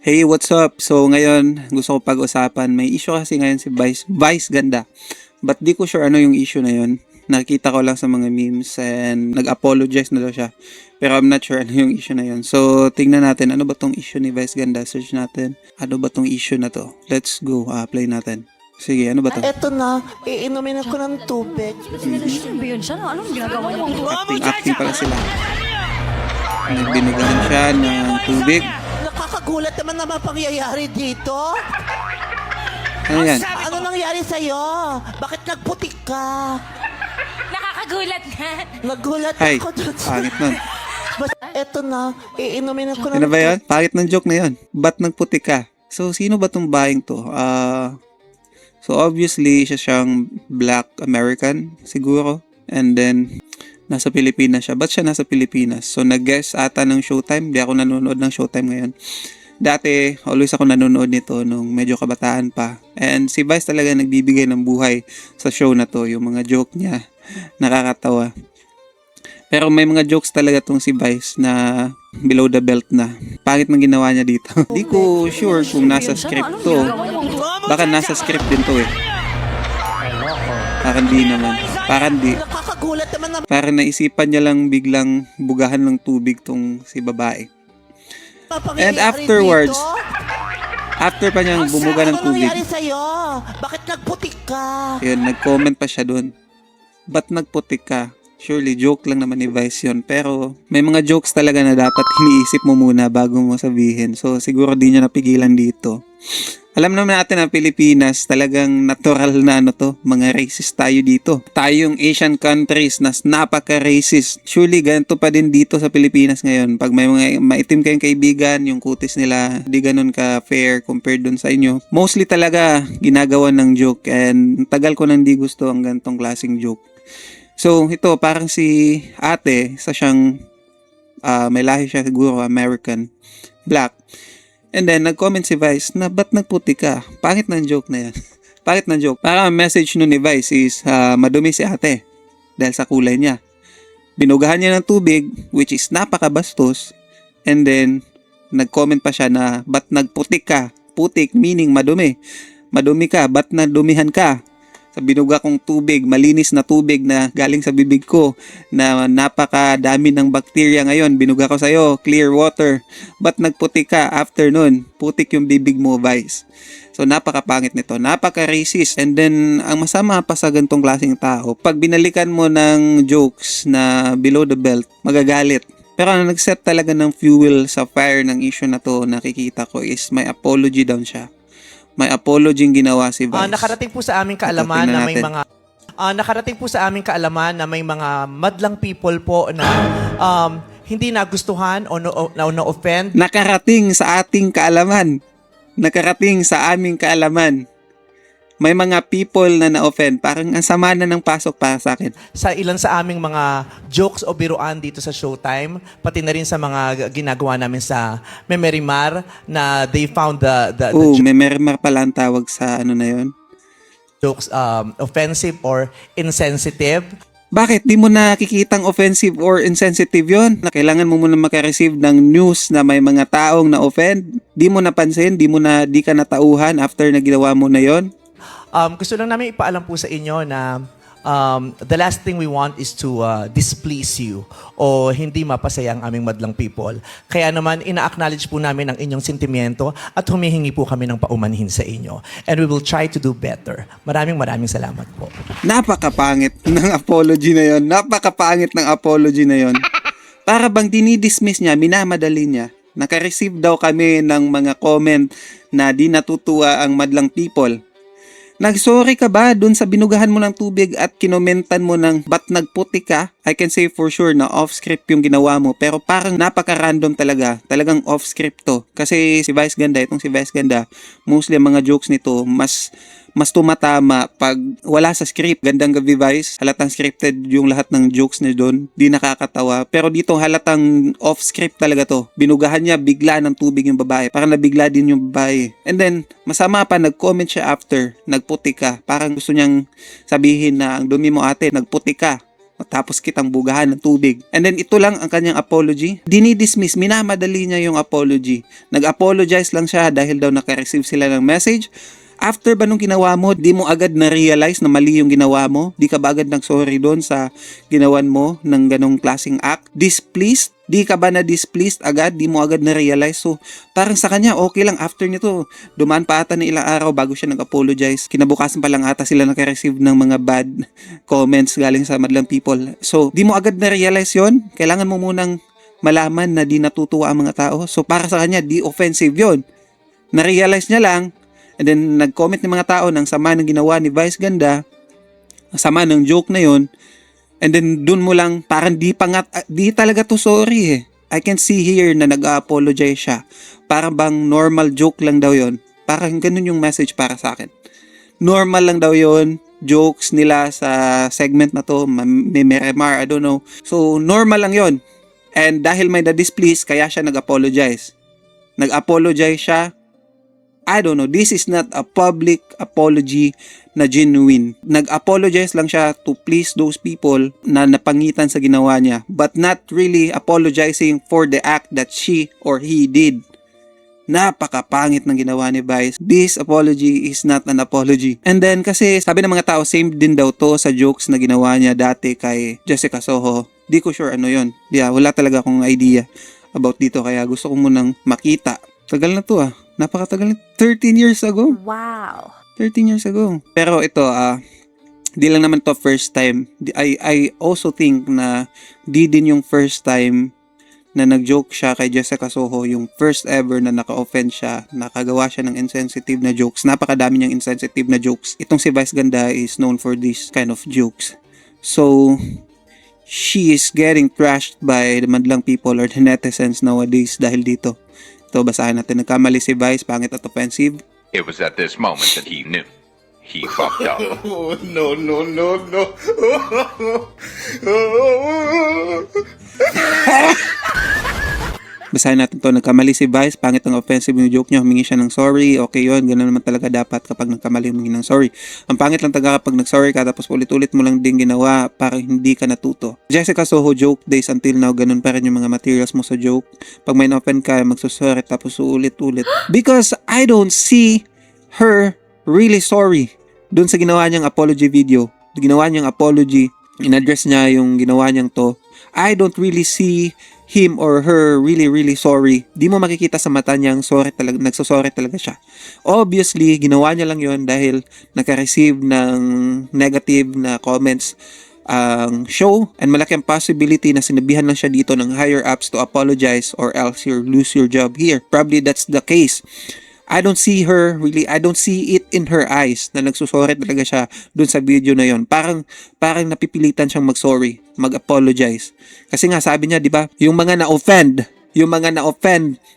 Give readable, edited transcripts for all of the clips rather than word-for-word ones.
Hey, what's up? So ngayon, gusto ko pag-usapan. May issue kasi ngayon si Vice Ganda. But di ko sure ano yung issue na yun. Nakita ko lang sa mga memes and nag-apologize na daw siya. Pero I'm not sure ano yung issue na yun. So tingnan natin, ano ba tong issue ni Vice Ganda? Search natin. Ano ba tong issue na to? Let's go, play natin. Sige, ano ba to? Eto na, iinumin ako ng tubig. Ano ba yun siya? Anong ginagawa niya? Acting pala sila. Nagbinugahan siya ng tubig. Nakakagulat naman na pangyayari dito. Ano yan? Ano nangyari sa'yo? Bakit nagputik ka? Nakakagulat nga. Nagulat Hi, ako dun. pangit nun. Basta eto na, iinumin ako ng Ano ba yun? Pangit ng joke na yun. Ba't nagputi ka? So, sino ba tong baing to? So, obviously, siya siyang Black American, siguro. And then, nasa Pilipinas siya. Ba't siya nasa Pilipinas? So, nag-guest ata ng Showtime. Di ako nanonood ng Showtime ngayon. Dati, always ako nanonood nito nung medyo kabataan pa. And si Vice talaga nagbibigay ng buhay sa show na to. Yung mga joke niya, nakakatawa. Pero may mga jokes talaga tong si Vice na below the belt na. Pangit ng ginawa niya dito. Di ko sure kung nasa script to. Baka nasa script din to eh. Parang di naman. Parang di. Nakakagulat naman na Parang naisipan niya lang biglang bugahan ng tubig tong si babae. pangyayari And afterwards, dito. after pa niyang bumuga ng Ano tubig, nangyari sa'yo? Bakit nagputik ka? yun, nag-comment pa siya dun. Ba't nagputik ka? Surely, joke lang naman ni Vice yun. Pero, may mga jokes talaga na dapat iniisip mo muna bago mo sabihin. So, siguro di niya napigilan dito. Alam naman natin na Pilipinas, talagang natural na mga racist tayo dito. Tayong Asian countries na napaka-racist. Surely, ganito pa din dito sa Pilipinas ngayon. Pag may mga maitim kayong kaibigan, yung kutis nila, di ganun ka-fair compared dun sa inyo. Mostly talaga, ginagawa ng joke. And tagal ko nang di gusto ang ganitong klaseng joke. So, ito, parang si ate, isa siyang, may lahi siya siguro, American, black. And then, nag-comment si Vice na ba't nagputi ka? Pangit ng joke na yan. Pangit ng joke. Parang ang message nun ni Vice is, madumi si ate. Dahil sa kulay niya. Binugahan niya ng tubig, which is napakabastos. And then, nag-comment pa siya na, ba't nagputik ka? Putik, meaning madumi. Madumi ka, ba't nadumihan ka? Sa binuga kong tubig, malinis na tubig na galing sa bibig ko na napakadami ng bakterya ngayon. Binuga ko sa'yo, clear water. Ba't nagputik ka after nun? Putik yung bibig mo, Vice. So napakapangit nito, napaka-racist. And then, ang masama pa sa ganitong klaseng tao, pag binalikan mo ng jokes na below the belt, magagalit. Pero ang nag-set talaga ng fuel sa fire ng issue na to, nakikita ko is may apology down siya. May apology yung ginawa si Vice. Nakarating po sa aming kaalaman Ito, na tingnan may natin. mga nakarating po sa aming kaalaman na may mga madlang people po na hindi nagustuhan o na-offend. Nakarating sa ating kaalaman. Nakarating sa aming kaalaman. May mga people na na-offend. Parang ang sama na ng pasok para sa akin. Sa ilan sa aming mga jokes o biruan dito sa Showtime, pati na rin sa mga ginagawa namin sa Memerimar na they found the May merimar pala ang tawag sa ano na yon. jokes offensive or insensitive. Bakit? Di mo nakikitang offensive or insensitive yon? Na kailangan mo muna makareceive ng news na may mga taong na-offend. Di mo napansin, di ka natauhan after na ginawa mo na yon. Gusto lang namin ipaalam po sa inyo na the last thing we want is to displease you o hindi mapasaya ang aming madlang people. Kaya naman, ina-acknowledge po namin ang inyong sentimiento at humihingi po kami ng paumanhin sa inyo. And we will try to do better. Maraming salamat po. Napakapangit ng apology na yon. Napakapangit ng apology na yon. Para bang dinidismiss niya, minamadali niya. Naka-receive daw kami ng mga comment na di natutuwa ang madlang people. Nag-sorry ka ba dun sa binugahan mo ng tubig at kinomentan mo ng ba't nagputi ka? I can say for sure na off-script yung ginawa mo, pero parang napaka-random talaga. Talagang off-script to. Kasi si Vice Ganda, itong si Vice Ganda, mostly ang mga jokes nito, mas tumatama pag wala sa script. Gandang gabi, Vice. Halatang scripted yung lahat ng jokes niya doon. Di nakakatawa. Pero dito halatang off-script talaga to. Binugahan niya bigla ng tubig yung babae. Parang nabigla din yung babae. And then, masama pa, nag-comment siya after. Nagputi ka. Parang gusto niyang sabihin na ang dumi mo ate, nagputi ka. matapos kitang bugahan ng tubig. And then ito lang ang kanyang apology. Dinidismiss, minamadali niya yung apology. Nag-apologize lang siya dahil daw naka-receive sila ng message. After ba nung ginawa mo, di mo agad na-realize na mali yung ginawa mo? Di ka ba agad nag-sorry doon sa ginawan mo ng ganong klaseng act? Displeased? Di ka ba na-displeased agad? Di mo agad na-realize? So, parang sa kanya, okay lang. After nito, dumaan pa ata na ilang araw bago siya nag-apologize. Kinabukasan pa lang ata sila naka-receive ng mga bad comments galing sa madlang people. So, di mo agad na-realize yon. Kailangan mo munang malaman na di natutuwa ang mga tao. So, para sa kanya, di offensive yon. Na-realize niya lang. And then, nag-comment ng mga tao ng sama ng ginawa ni Vice Ganda, sama ng joke na yon. And then, dun mo lang, parang di talaga to sorry eh. I can see here na nag-apologize siya. Parang bang normal joke lang daw yon. Parang ganun yung message para sa akin. Normal lang daw yon. Jokes nila sa segment na to, may Miramar, I don't know. So, normal lang yon. And dahil may na-displease, kaya siya nag-apologize. Nag-apologize siya. I don't know, this is not a public apology na genuine. Nag-apologize lang siya to please those people na napangitan sa ginawa niya, but not really apologizing for the act that she or he did. Napakapangit ng ginawa ni Vice. This apology is not an apology. And then kasi sabi ng mga tao, same din daw to sa jokes na ginawa niya dati kay Jessica Soho. Di ko sure ano yon. Yeah, wala talaga akong idea about dito kaya gusto ko munang makita. Tagal na to Napakatagal na. 13 years ago. Wow. 13 years ago. Pero ito, di lang naman to first time. I also think na di din yung first time na nag-joke siya kay Jessica Soho, yung first ever na naka-offend siya, nakagawa siya ng insensitive na jokes. Napakadami niyang insensitive na jokes. Itong si Vice Ganda is known for this kind of jokes. So, she is getting trashed by the madlang people or the netizens nowadays dahil dito. Ito, basahin natin. Nagkamali si Vice, pangit at offensive. It was at this moment that he knew. He fucked up. Oh, no. Basahin natin to. Nagkamali si Vice, pangit ang offensive yung joke niya, humingi siya ng sorry. Okay yun, ganoon naman talaga dapat kapag nagkamali humingi ng sorry. Ang pangit lang talaga kapag nag-sorry ka tapos ulit-ulit mo lang din ginawa para hindi ka natuto. Jessica Soho joke days until now, ganun pa rin yung mga materials mo sa joke. Pag may na-offend ka, magsusorry tapos ulit-ulit. Because I don't see her really sorry dun sa ginawa niyang apology video. Ginawa niyang apology, in-address niya yung ginawa niyang to. I don't really see him or her really sorry. Di mo makikita sa mata niyang sorry talaga, nagsosorry talaga siya. Obviously, ginawa niya lang yon dahil naka-receive ng negative na comments ang show, and malaki ang possibility na sinabihan lang siya dito ng higher ups to apologize or else you lose your job here. Probably that's the case. I don't see it in her eyes na nagsusorry talaga siya dun sa video na yon. Parang napipilitan siyang mag-sorry, mag-apologize. Kasi nga sabi niya, di ba, yung mga na-offend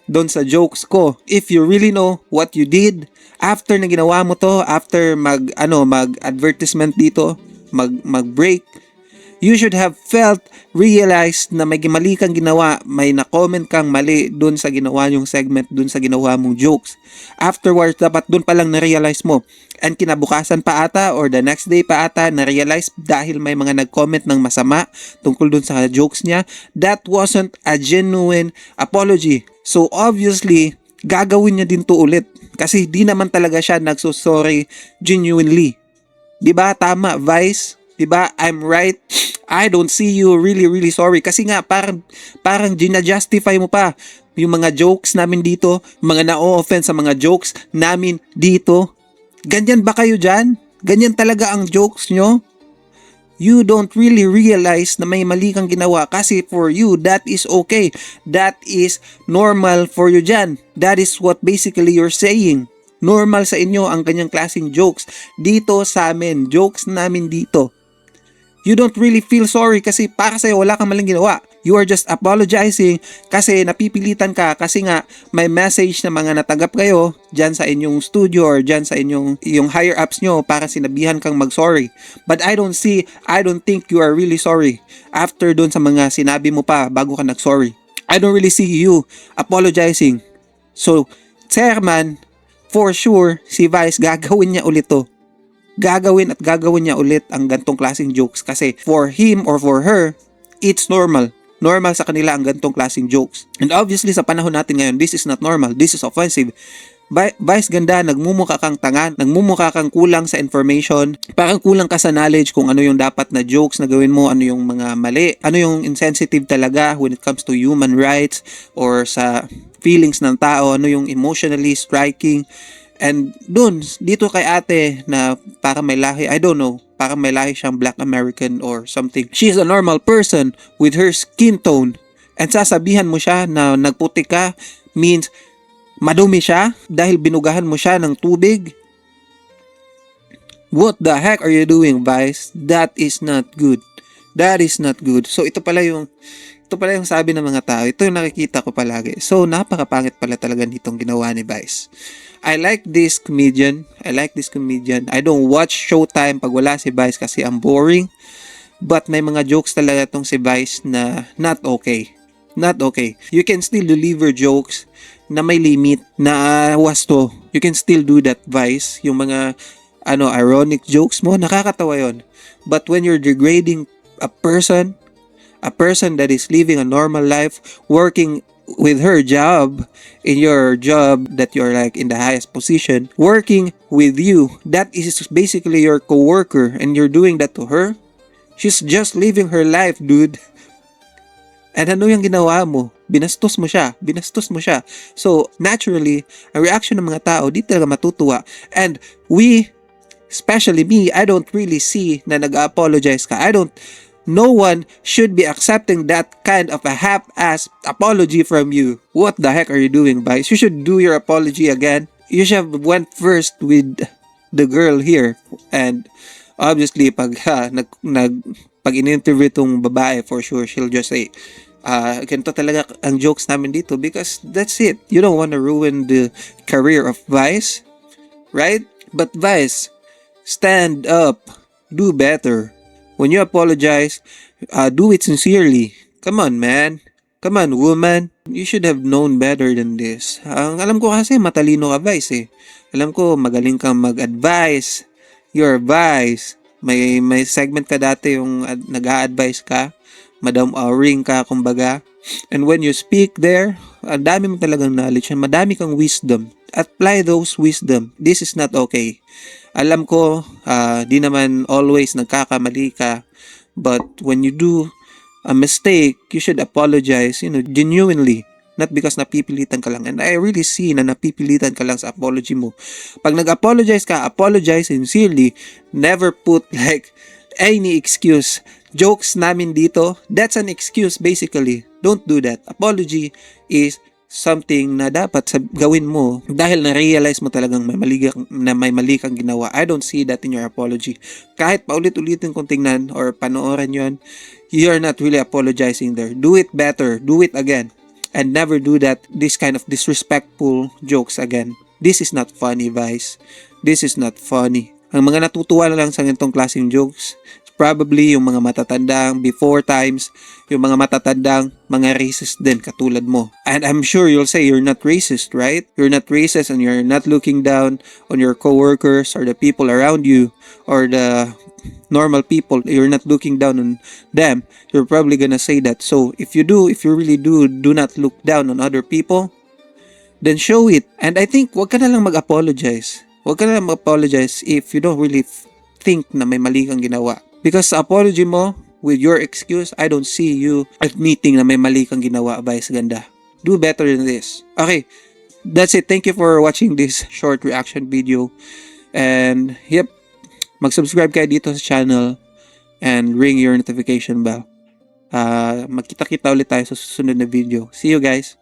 dun sa jokes ko, if you really know what you did, after na ginawa mo to, after mag-advertisement dito, mag-break, you should have realized na may mali kang ginawa, may na-comment kang mali dun sa ginawa yung segment, dun sa ginawa mong jokes. Afterwards, dapat dun pa lang na-realize mo. And kinabukasan pa ata or the next day pa ata na-realize dahil may mga nag-comment ng masama tungkol dun sa jokes niya. That wasn't a genuine apology. So obviously, gagawin niya din to ulit. Kasi di naman talaga siya nagsusorry genuinely. Diba? Tama, Vice? Diba? I'm right. I don't see you really sorry. Kasi nga, parang gina-justify mo pa yung mga jokes namin dito, mga na-offend sa mga jokes namin dito. Ganyan ba kayo dyan? Ganyan talaga ang jokes nyo? You don't really realize na may mali kang ginawa kasi for you, that is okay. That is normal for you dyan. That is what basically you're saying. Normal sa inyo ang ganyang klaseng jokes. Dito sa amin, jokes namin dito. You don't really feel sorry kasi para sa'yo wala kang maling ginawa. You are just apologizing kasi napipilitan ka kasi nga may message na mga natanggap kayo dyan sa inyong studio or dyan sa yung higher ups nyo para sinabihan kang mag-sorry. But I don't think you are really sorry after dun sa mga sinabi mo pa bago ka nag-sorry. I don't really see you apologizing. So, Chairman, for sure, si Vice gagawin niya ulit to. gagawin at gagawin niya ulit ang gantong klaseng jokes kasi for him or for her, it's normal. Normal sa kanila ang gantong klaseng jokes. And obviously sa panahon natin ngayon, this is not normal. This is offensive. Vice ganda, nagmumukha kang tanga, nagmumukha kang kulang sa information, parang kulang ka sa knowledge kung ano yung dapat na jokes na gawin mo, ano yung mga mali, ano yung insensitive talaga when it comes to human rights or sa feelings ng tao, ano yung emotionally striking. And dito kay ate na parang may lahi, I don't know, parang may lahi siyang Black American or something. She's a normal person with her skin tone. And sasabihan mo siya na nagputi ka means madumi siya dahil binugahan mo siya ng tubig. What the heck are you doing, Vice? That is not good. That is not good. So ito pala yung sabi ng mga tao. Ito yung nakikita ko palagi. So napakapangit pala talaga nitong ginawa ni Vice. I like this comedian. I don't watch Showtime pag wala si Vice kasi ang boring. But may mga jokes talaga tong si Vice na not okay. Not okay. You can still deliver jokes na may limit, na wasto. You can still do that, Vice. Yung mga ironic jokes mo, nakakatawa yon. But when you're degrading a person that is living a normal life, working with her job, in your job that you're like in the highest position, working with you, that is basically your coworker, and you're doing that to her, she's just living her life, dude. And ano yung ginawa mo? Binastos mo siya. So, naturally, ang reaction ng mga tao, di talaga matutuwa. And especially me, I don't really see na nag-apologize ka. No one should be accepting that kind of a half-ass apology from you. What the heck are you doing, Vice? You should do your apology again. You should have went first with the girl here. And obviously, pag in-interview tong babae, for sure, she'll just say, ganito talaga ang jokes namin dito because that's it. You don't want to ruin the career of Vice, right? But Vice, stand up. Do better. When you apologize, do it sincerely. Come on, man. Come on, woman. You should have known better than this. Ang alam ko kasi matalino ka, Vice eh. Alam ko magaling kang mag-advise. You're Vice. May segment ka dati yung nag-a-advise ka. Madam Auring ka, kumbaga. And when you speak there, ang dami mo talagang knowledge. Madami kang wisdom. Apply those wisdom. This is not okay. Alam ko, di naman always nagkakamali ka. But when you do a mistake, you should apologize, genuinely. Not because napipilitan ka lang. And I really see na napipilitan ka lang sa apology mo. Pag nag-apologize ka, apologize sincerely. Never put like any excuse. Jokes namin dito, that's an excuse basically. Don't do that. Apology is something na dapat gawin mo dahil na-realize mo talagang may mali kang ginawa. I don't see that in your apology. Kahit paulit-ulitin kong tingnan or panoorin yon, you're not really apologizing there. Do it better. Do it again. And never do this kind of disrespectful jokes again. This is not funny, Vice. This is not funny. Ang mga natutuwa na lang sa ganitong klaseng jokes, probably yung mga matatandang before times, yung mga matatandang mga racist din katulad mo. And I'm sure you'll say you're not racist, right? You're not racist and you're not looking down on your coworkers or the people around you or the normal people. You're not looking down on them. You're probably gonna say that. So if you really do not look down on other people, then show it. And I think wag ka na lang mag-apologize. Wag ka na lang mag-apologize if you don't really think na may mali kang ginawa. Because sa apology mo, with your excuse, I don't see you admitting na may mali kang ginawa, Vice Ganda. Do better than this. Okay, that's it. Thank you for watching this short reaction video. And yep, mag-subscribe kayo dito sa channel and ring your notification bell. Magkita-kita ulit tayo sa susunod na video. See you guys!